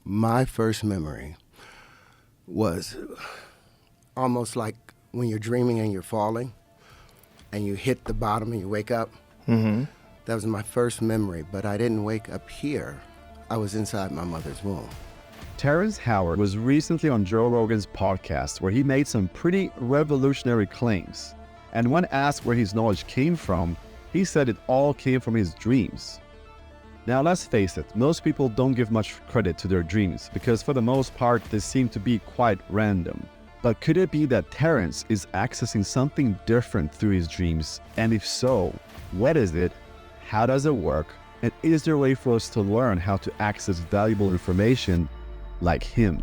My first memory was almost like when you're dreaming and you're falling and you hit the bottom and you wake up. Mm-hmm. That was my first memory, but I didn't wake up here. I was inside my mother's womb. Terrence Howard was recently on Joe Rogan's podcast where he made some pretty revolutionary claims. And when asked where his knowledge came from, he said it all came from his dreams. Now let's face it, most people don't give much credit to their dreams because for the most part they seem to be quite random. But could it be that Terrence is accessing something different through his dreams? And if so, what is it? How does it work? And is there a way for us to learn how to access valuable information like him?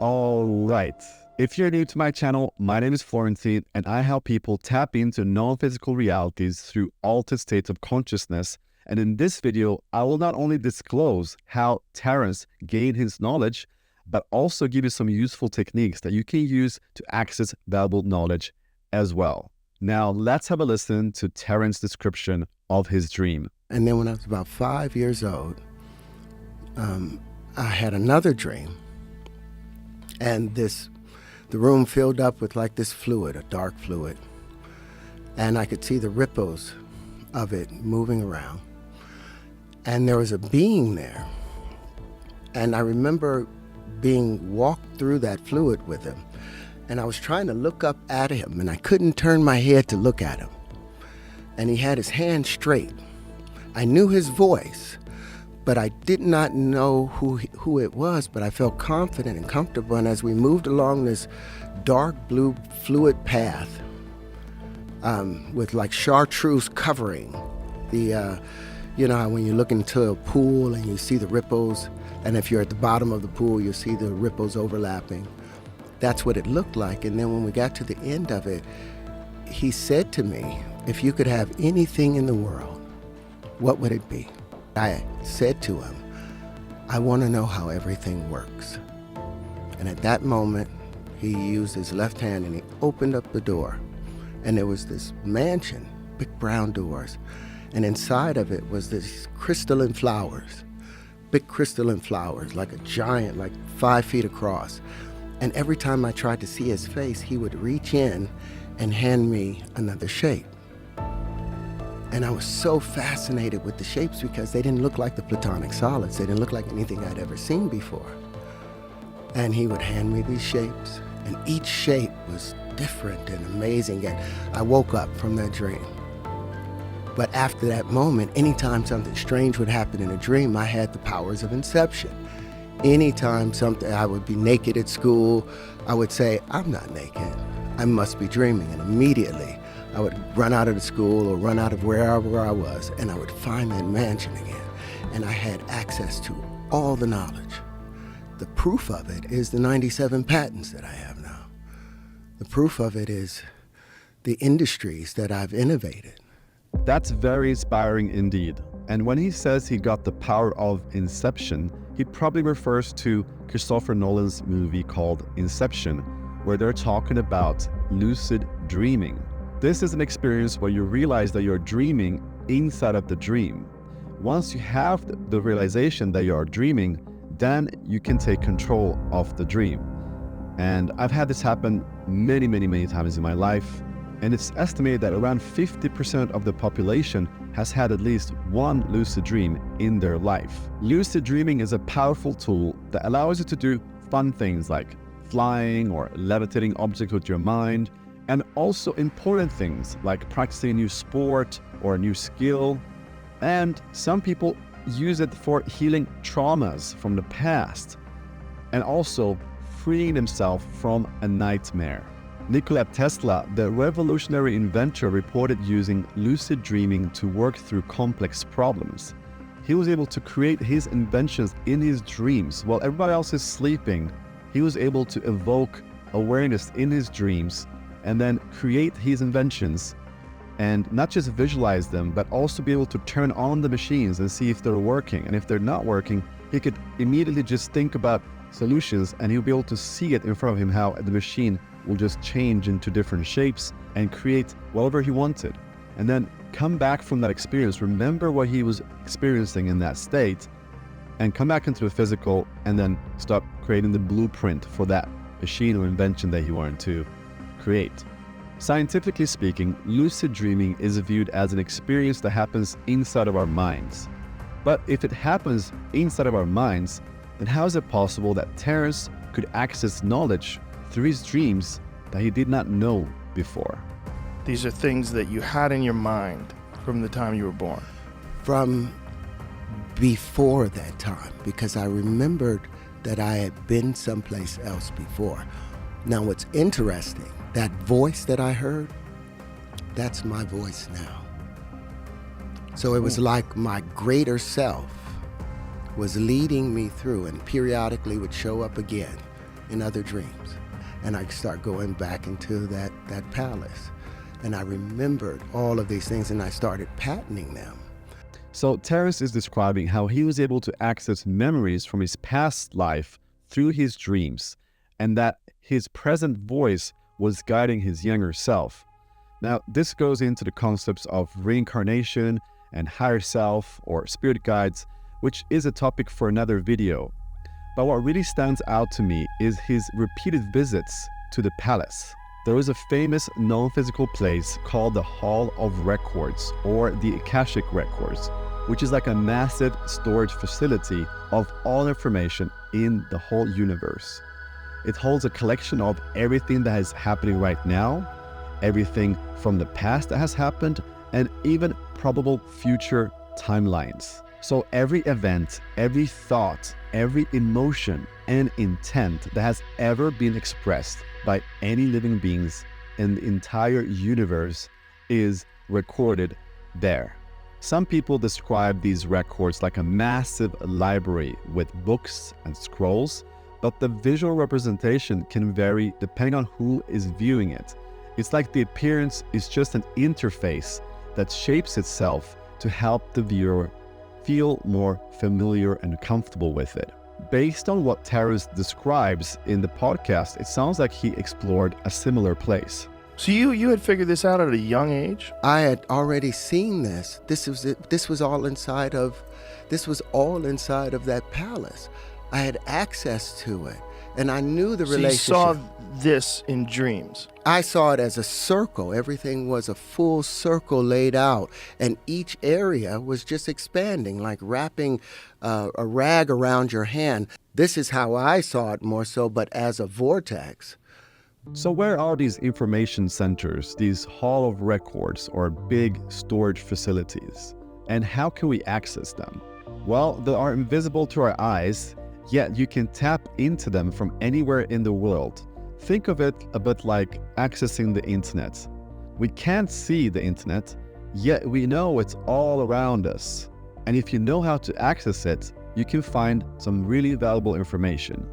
All right. If you're new to my channel, my name is Florentine, and I help people tap into non-physical realities through altered states of consciousness. And in this video, I will not only disclose how Terrence gained his knowledge, but also give you some useful techniques that you can use to access valuable knowledge as well. Now, let's have a listen to Terrence's description of his dream. And then when I was about 5 years old, I had another dream. And the room filled up with like this fluid, a dark fluid. And I could see the ripples of it moving around. And there was a being there. And I remember being walked through that fluid with him. And I was trying to look up at him, and I couldn't turn my head to look at him. And he had his hand straight. I knew his voice, but I did not know who it was, but I felt confident and comfortable. And as we moved along this dark blue fluid path with like chartreuse covering the, you know how when you look into a pool and you see the ripples, and if you're at the bottom of the pool, you see the ripples overlapping. That's what it looked like. And then when we got to the end of it, he said to me, if you could have anything in the world, what would it be? I said to him, I want to know how everything works. And at that moment, he used his left hand and he opened up the door. And there was this mansion, big brown doors. And inside of it was this crystalline flowers, big crystalline flowers, like a giant, like 5 feet across. And every time I tried to see his face, he would reach in and hand me another shape. And I was so fascinated with the shapes because they didn't look like the platonic solids. They didn't look like anything I'd ever seen before. And he would hand me these shapes, and each shape was different and amazing. And I woke up from that dream. But after that moment, anytime something strange would happen in a dream, I had the powers of inception. Anytime I would be naked at school, I would say, I'm not naked. I must be dreaming. And immediately, I would run out of the school or run out of wherever I was, and I would find that mansion again. And I had access to all the knowledge. The proof of it is the 97 patents that I have now. The proof of it is the industries that I've innovated. That's very inspiring indeed. And when he says he got the power of inception, he probably refers to Christopher Nolan's movie called Inception, where they're talking about lucid dreaming. This is an experience where you realize that you're dreaming inside of the dream. Once you have the realization that you are dreaming, then you can take control of the dream. And I've had this happen many times in my life. And it's estimated that around 50% of the population has had at least one lucid dream in their life. Lucid dreaming is a powerful tool that allows you to do fun things like flying or levitating objects with your mind, and also important things like practicing a new sport or a new skill. And some people use it for healing traumas from the past and also freeing themselves from a nightmare. Nikola Tesla, the revolutionary inventor, reported using lucid dreaming to work through complex problems. He was able to create his inventions in his dreams. While everybody else is sleeping, he was able to evoke awareness in his dreams and then create his inventions and not just visualize them, but also be able to turn on the machines and see if they're working. And if they're not working, he could immediately just think about solutions, and he'll be able to see it in front of him, how the machine will just change into different shapes and create whatever he wanted. And then come back from that experience, remember what he was experiencing in that state, and come back into the physical, and then start creating the blueprint for that machine or invention that he wanted to create. Scientifically speaking, lucid dreaming is viewed as an experience that happens inside of our minds. But if it happens inside of our minds, then how is it possible that Terrence could access knowledge through his dreams that he did not know before? These are things that you had in your mind from the time you were born. From before that time, because I remembered that I had been someplace else before. Now what's interesting, that voice that I heard, that's my voice now. So it was like my greater self was leading me through, and periodically would show up again in other dreams. And I'd start going back into that palace. And I remembered all of these things, and I started patenting them. So Terrence is describing how he was able to access memories from his past life through his dreams, and that his present voice was guiding his younger self. Now, this goes into the concepts of reincarnation and higher self or spirit guides, which is a topic for another video. But what really stands out to me is his repeated visits to the palace. There is a famous non-physical place called the Hall of Records, or the Akashic Records, which is like a massive storage facility of all information in the whole universe. It holds a collection of everything that is happening right now, everything from the past that has happened, and even probable future timelines. So every event, every thought, every emotion and intent that has ever been expressed by any living beings in the entire universe is recorded there. Some people describe these records like a massive library with books and scrolls, but the visual representation can vary depending on who is viewing it. It's like the appearance is just an interface that shapes itself to help the viewer feel more familiar and comfortable with it. Based on what Terrence describes in the podcast, it sounds like he explored a similar place. So you had figured this out at a young age? I had already seen this. This was all inside of that palace. I had access to it, and I knew the relationship. So you saw this in dreams? I saw it as a circle. Everything was a full circle laid out, and each area was just expanding, like wrapping a rag around your hand. This is how I saw it more so, but as a vortex. So where are these information centers, these Hall of Records or big storage facilities? And how can we access them? Well, they are invisible to our eyes, yet you can tap into them from anywhere in the world. Think of it a bit like accessing the internet. We can't see the internet, yet we know it's all around us. And if you know how to access it, you can find some really valuable information.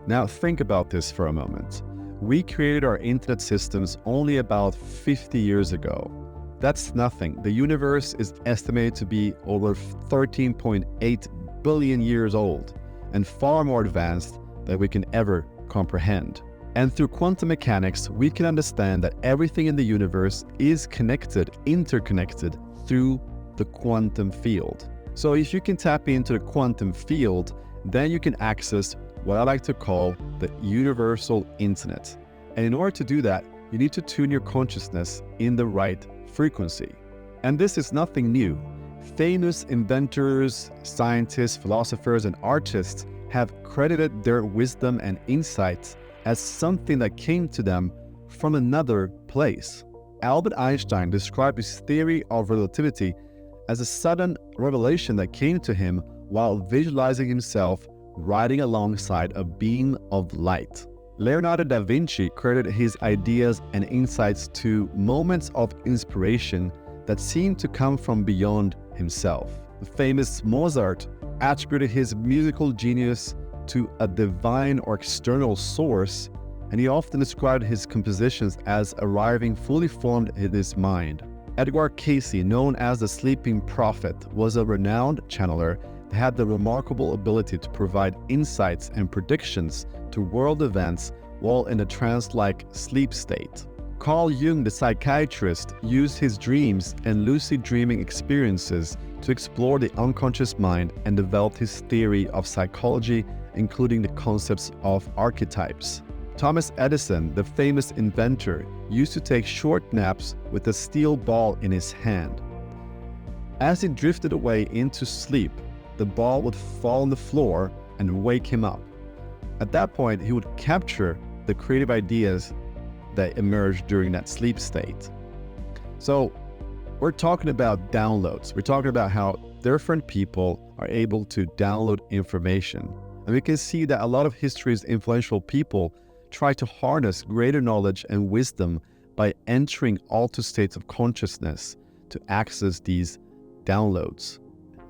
Now think about this for a moment. We created our internet systems only about 50 years ago. That's nothing. The universe is estimated to be over 13.8 billion years old and far more advanced than we can ever comprehend. And through quantum mechanics, we can understand that everything in the universe is connected, interconnected through the quantum field. So if you can tap into the quantum field, then you can access what I like to call the universal internet. And in order to do that, you need to tune your consciousness in the right frequency. And this is nothing new. Famous inventors, scientists, philosophers, and artists have credited their wisdom and insights as something that came to them from another place. Albert Einstein described his theory of relativity as a sudden revelation that came to him while visualizing himself riding alongside a beam of light. Leonardo da Vinci credited his ideas and insights to moments of inspiration that seemed to come from beyond himself. The famous Mozart attributed his musical genius to a divine or external source, and he often described his compositions as arriving fully formed in his mind. Edgar Cayce, known as the Sleeping Prophet, was a renowned channeler they had the remarkable ability to provide insights and predictions to world events while in a trance-like sleep state. Carl Jung, the psychiatrist, used his dreams and lucid dreaming experiences to explore the unconscious mind and developed his theory of psychology, including the concepts of archetypes. Thomas Edison, the famous inventor, used to take short naps with a steel ball in his hand. As he drifted away into sleep, the ball would fall on the floor and wake him up. At that point, he would capture the creative ideas that emerged during that sleep state. So we're talking about downloads. We're talking about how different people are able to download information. And we can see that a lot of history's influential people try to harness greater knowledge and wisdom by entering altered states of consciousness to access these downloads.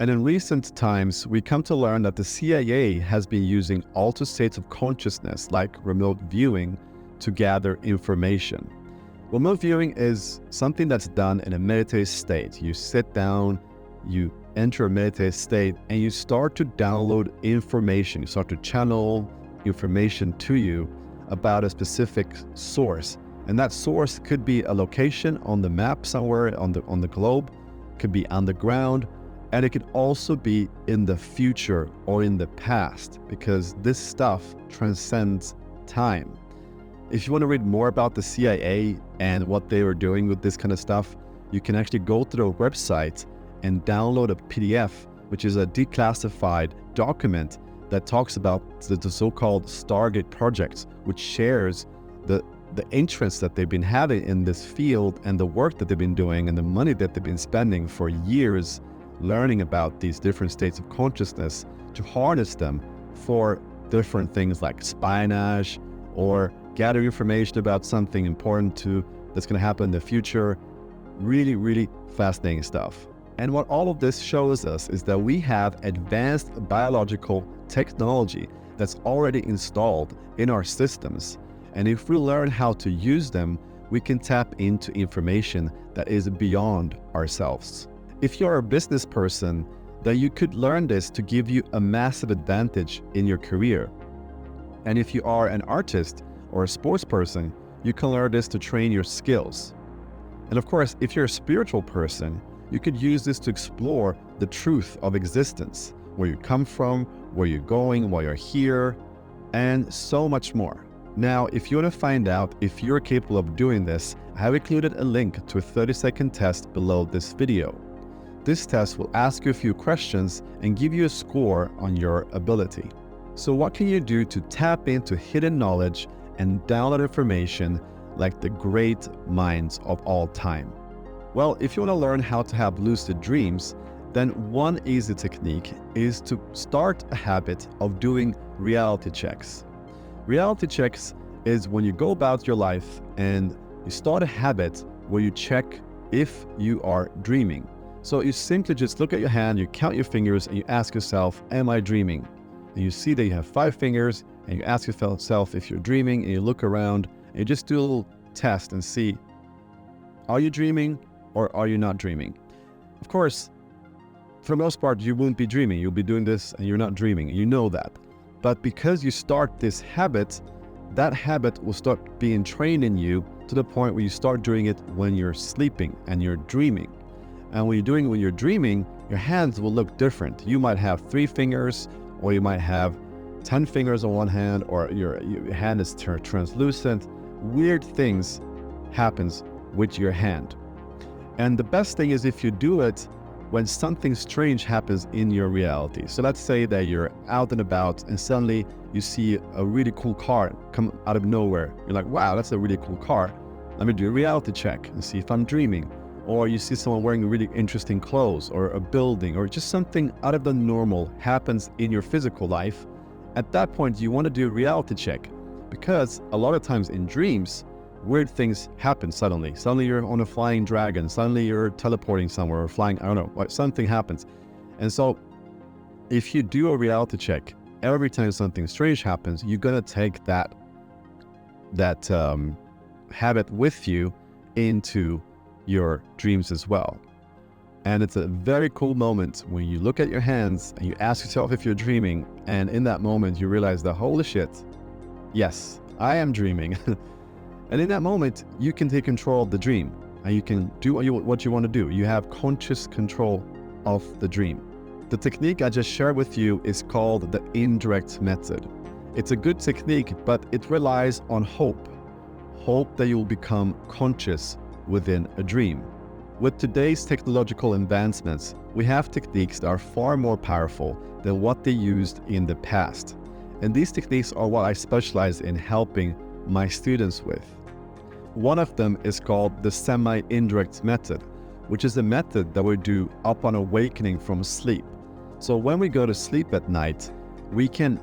And in recent times, we come to learn that the CIA has been using altered states of consciousness like remote viewing to gather information. Remote viewing is something that's done in a meditative state. You sit down, you enter a meditative state, and you start to download information. You start to channel information to you about a specific source. And that source could be a location on the map somewhere on the globe, could be underground, and it could also be in the future or in the past, because this stuff transcends time. If you want to read more about the CIA and what they were doing with this kind of stuff, you can actually go to their website and download a PDF, which is a declassified document that talks about the so-called Stargate projects, which shares the interest that they've been having in this field and the work that they've been doing and the money that they've been spending for years learning about these different states of consciousness to harness them for different things like espionage or gather information about something important that's going to happen in the future. Really, really fascinating stuff. And what all of this shows us is that we have advanced biological technology that's already installed in our systems. And if we learn how to use them, we can tap into information that is beyond ourselves. If you're a business person, then you could learn this to give you a massive advantage in your career. And if you are an artist or a sports person, you can learn this to train your skills. And of course, if you're a spiritual person, you could use this to explore the truth of existence, where you come from, where you're going, why you're here, and so much more. Now, if you want to find out if you're capable of doing this, I have included a link to a 30-second test below this video. This test will ask you a few questions and give you a score on your ability. So what can you do to tap into hidden knowledge and download information like the great minds of all time? Well, if you want to learn how to have lucid dreams, then one easy technique is to start a habit of doing reality checks. Reality checks is when you go about your life and you start a habit where you check if you are dreaming. So you simply just look at your hand, you count your fingers, and you ask yourself, am I dreaming? And you see that you have 5 fingers, and you ask yourself if you're dreaming, and you look around, and you just do a little test and see, are you dreaming or are you not dreaming? Of course, for the most part, you won't be dreaming. You'll be doing this and you're not dreaming. You know that. But because you start this habit, that habit will start being trained in you to the point where you start doing it when you're sleeping and you're dreaming. And when you're dreaming, your hands will look different. You might have 3 fingers, or you might have 10 fingers on one hand, or your hand is translucent. Weird things happens with your hand. And the best thing is if you do it when something strange happens in your reality. So let's say that you're out and about and suddenly you see a really cool car come out of nowhere. You're like, wow, that's a really cool car. Let me do a reality check and see if I'm dreaming. Or you see someone wearing really interesting clothes, or a building, or just something out of the normal happens in your physical life. At that point, you want to do a reality check, because a lot of times in dreams, weird things happen suddenly. Suddenly you're on a flying dragon. Suddenly you're teleporting somewhere or flying, I don't know, something happens. And so if you do a reality check, every time something strange happens, you're going to take that habit with you into your dreams as well. And it's a very cool moment when you look at your hands and you ask yourself if you're dreaming. And in that moment, you realize that, holy shit, yes, I am dreaming. And in that moment, you can take control of the dream and you can do what you want to do. You have conscious control of the dream. The technique I just shared with you is called the indirect method. It's a good technique, but it relies on hope. Hope that you'll become conscious within a dream. With today's technological advancements, we have techniques that are far more powerful than what they used in the past. And these techniques are what I specialize in helping my students with. One of them is called the semi-indirect method, which is a method that we do upon awakening from sleep. So when we go to sleep at night, we can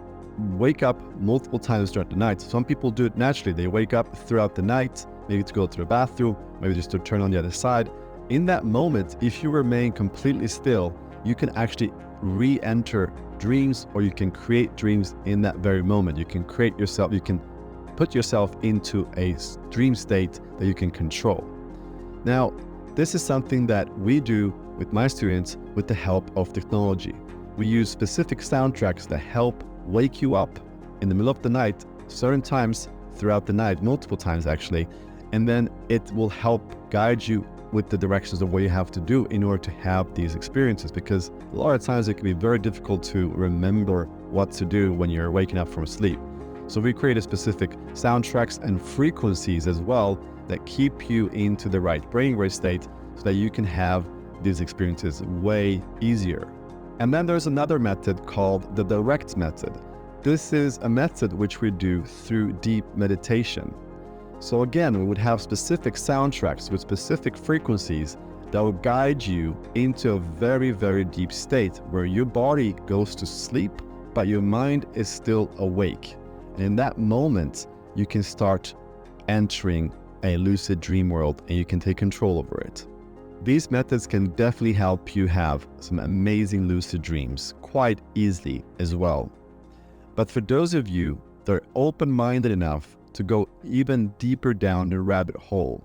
wake up multiple times throughout the night. Some people do it naturally. They wake up throughout the night, maybe to go to the bathroom, maybe just to turn on the other side. In that moment, if you remain completely still, you can actually re-enter dreams, or you can create dreams in that very moment. You can create yourself, you can put yourself into a dream state that you can control. Now, this is something that we do with my students with the help of technology. We use specific soundtracks that help wake you up in the middle of the night, certain times throughout the night, multiple times actually, and then it will help guide you with the directions of what you have to do in order to have these experiences, because a lot of times it can be very difficult to remember what to do when you're waking up from sleep. So we created specific soundtracks and frequencies as well that keep you into the right brainwave state so that you can have these experiences way easier. And then there's another method called the direct method. This is a method which we do through deep meditation. So again, we would have specific soundtracks with specific frequencies that will guide you into a very, very deep state where your body goes to sleep, but your mind is still awake. And in that moment, you can start entering a lucid dream world and you can take control over it. These methods can definitely help you have some amazing lucid dreams quite easily as well. But for those of you that are open-minded enough to go even deeper down the rabbit hole,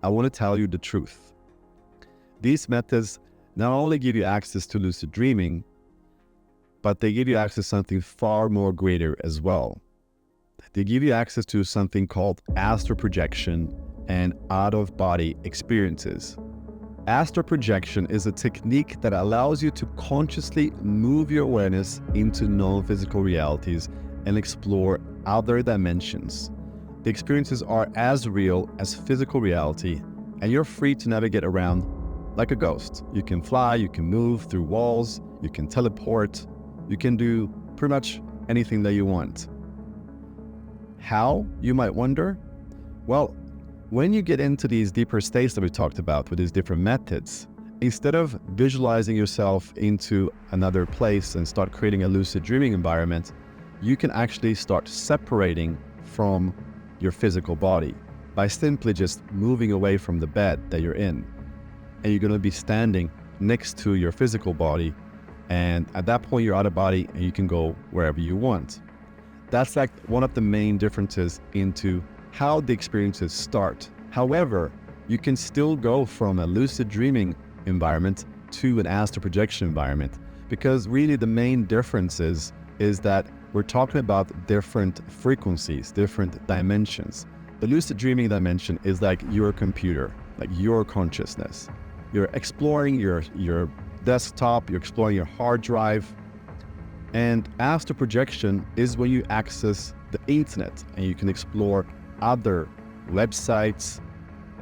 I want to tell you the truth. These methods not only give you access to lucid dreaming, but they give you access to something far more greater as well. They give you access to something called astral projection and out-of-body experiences. Astral projection is a technique that allows you to consciously move your awareness into non-physical realities and explore other dimensions. The experiences are as real as physical reality, and you're free to navigate around like a ghost. You can fly, you can move through walls, you can teleport, you can do pretty much anything that you want. How, you might wonder? Well, when you get into these deeper states that we talked about with these different methods, instead of visualizing yourself into another place and start creating a lucid dreaming environment, you can actually start separating from your physical body by simply just moving away from the bed that you're in. And you're going to be standing next to your physical body, and at that point you're out of body and you can go wherever you want. That's like one of the main differences into how the experiences start. However, you can still go from a lucid dreaming environment to an astral projection environment, because really the main difference is that we're talking about different frequencies, different dimensions. The lucid dreaming dimension is like your computer, like your consciousness. You're exploring your desktop, you're exploring your hard drive. And astral projection is when you access the internet and you can explore other websites,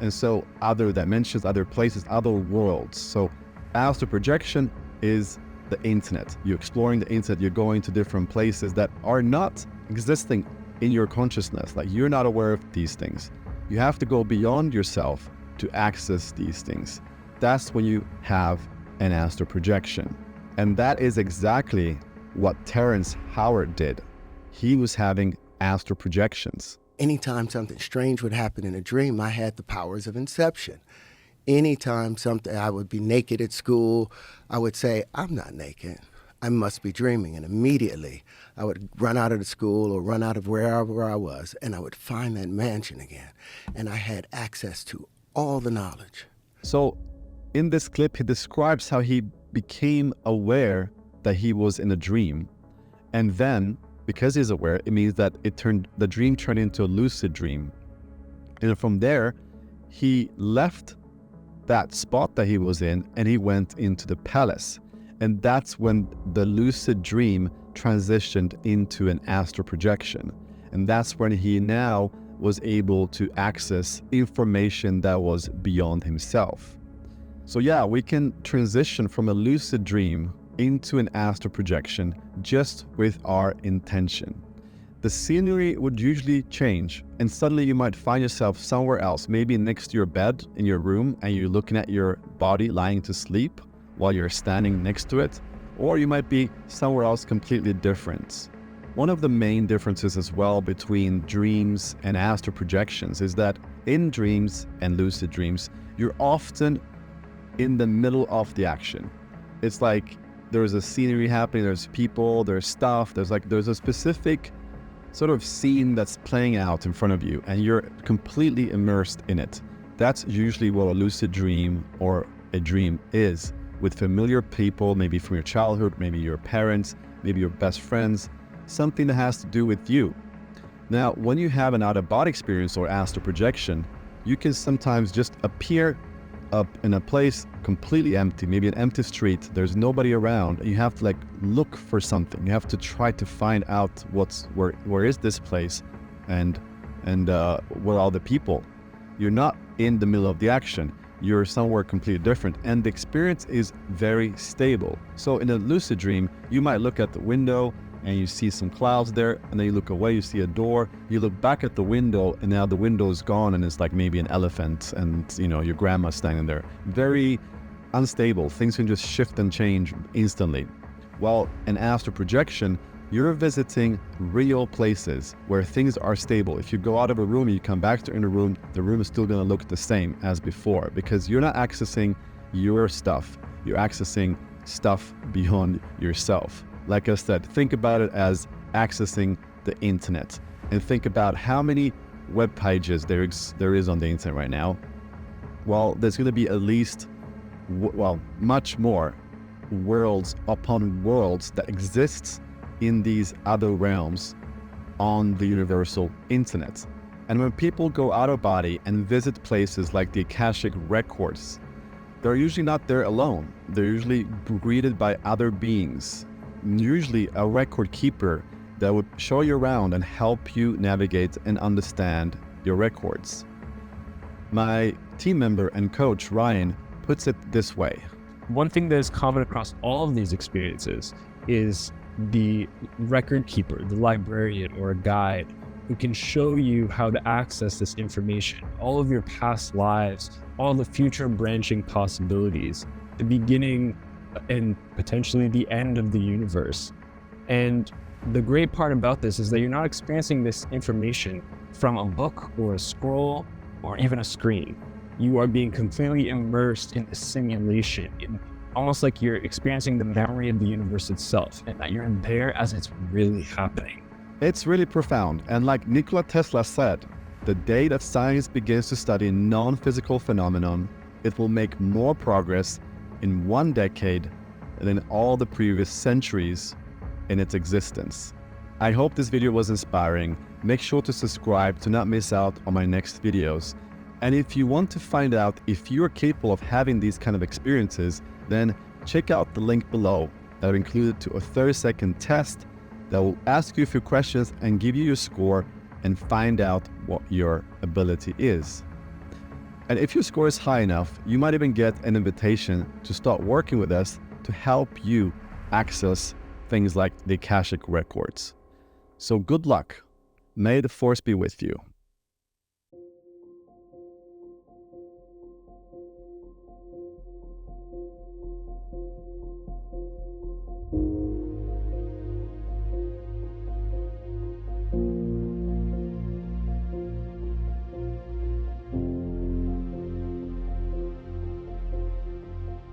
and so other dimensions, other places, other worlds. So astral projection is the internet. You're exploring the internet, you're going to different places that are not existing in your consciousness. Like, you're not aware of these things. You have to go beyond yourself to access these things. That's when you have an astral projection. And that is exactly what Terrence Howard did. He was having astral projections. Anytime something strange would happen in a dream, I had the powers of inception. Anytime I would be naked at school, I would say, I'm not naked. I must be dreaming. And immediately I would run out of the school or run out of wherever I was, and I would find that mansion again. And I had access to all the knowledge. So in this clip, he describes how he became aware that he was in a dream. And then, because he's aware, it means that the dream turned into a lucid dream. And from there, he left that spot that he was in and he went into the palace. And that's when the lucid dream transitioned into an astral projection. And that's when he now was able to access information that was beyond himself. So yeah, we can transition from a lucid dream into an astral projection just with our intention. The scenery would usually change, and suddenly you might find yourself somewhere else, maybe next to your bed in your room, and you're looking at your body lying to sleep while you're standing next to it, or you might be somewhere else completely different. One of the main differences as well between dreams and astral projections is that in dreams and lucid dreams, you're often in the middle of the action. It's like there's a scenery happening, there's people, there's stuff, there's a specific sort of scene that's playing out in front of you and you're completely immersed in it. That's usually what a lucid dream or a dream is, with familiar people, maybe from your childhood, maybe your parents, maybe your best friends, something that has to do with you. Now, when you have an out-of-body experience or astral projection, you can sometimes just appear up in a place completely empty, maybe an empty street, there's nobody around, and you have to look for something. You have to try to find out where is this place and where are the people. You're not in the middle of the action, you're somewhere completely different, and the experience is very stable. So in a lucid dream, you might look at the window and you see some clouds there, and then you look away, you see a door, you look back at the window, and now the window is gone, and it's like maybe an elephant, and your grandma's standing there. Very unstable. Things can just shift and change instantly. While in astral projection, you're visiting real places where things are stable. If you go out of a room and you come back to in a room, the room is still going to look the same as before, because you're not accessing your stuff. You're accessing stuff beyond yourself. Like I said, think about it as accessing the internet, and think about how many web pages there is on the internet right now. Well, there's going to be at least, much more worlds upon worlds that exists in these other realms on the universal internet. And when people go out of body and visit places like the Akashic records, they're usually not there alone. They're usually greeted by other beings, usually a record keeper that would show you around and help you navigate and understand your records. My team member and coach, Ryan, puts it this way. One thing that is common across all of these experiences is the record keeper, the librarian or a guide who can show you how to access this information, all of your past lives, all the future branching possibilities, the beginning and potentially the end of the universe. And the great part about this is that you're not experiencing this information from a book or a scroll or even a screen. You are being completely immersed in the simulation, almost like you're experiencing the memory of the universe itself, and that you're there as it's really happening. It's really profound, and like Nikola Tesla said, the day that science begins to study non-physical phenomenon, it will make more progress in 1 decade than in all the previous centuries in its existence. I hope this video was inspiring. Make sure to subscribe to not miss out on my next videos. And if you want to find out if you're capable of having these kind of experiences, then check out the link below that are included to a 30-second test that will ask you a few questions and give you your score and find out what your ability is. And if your score is high enough, you might even get an invitation to start working with us to help you access things like the Akashic records. So good luck. May the force be with you.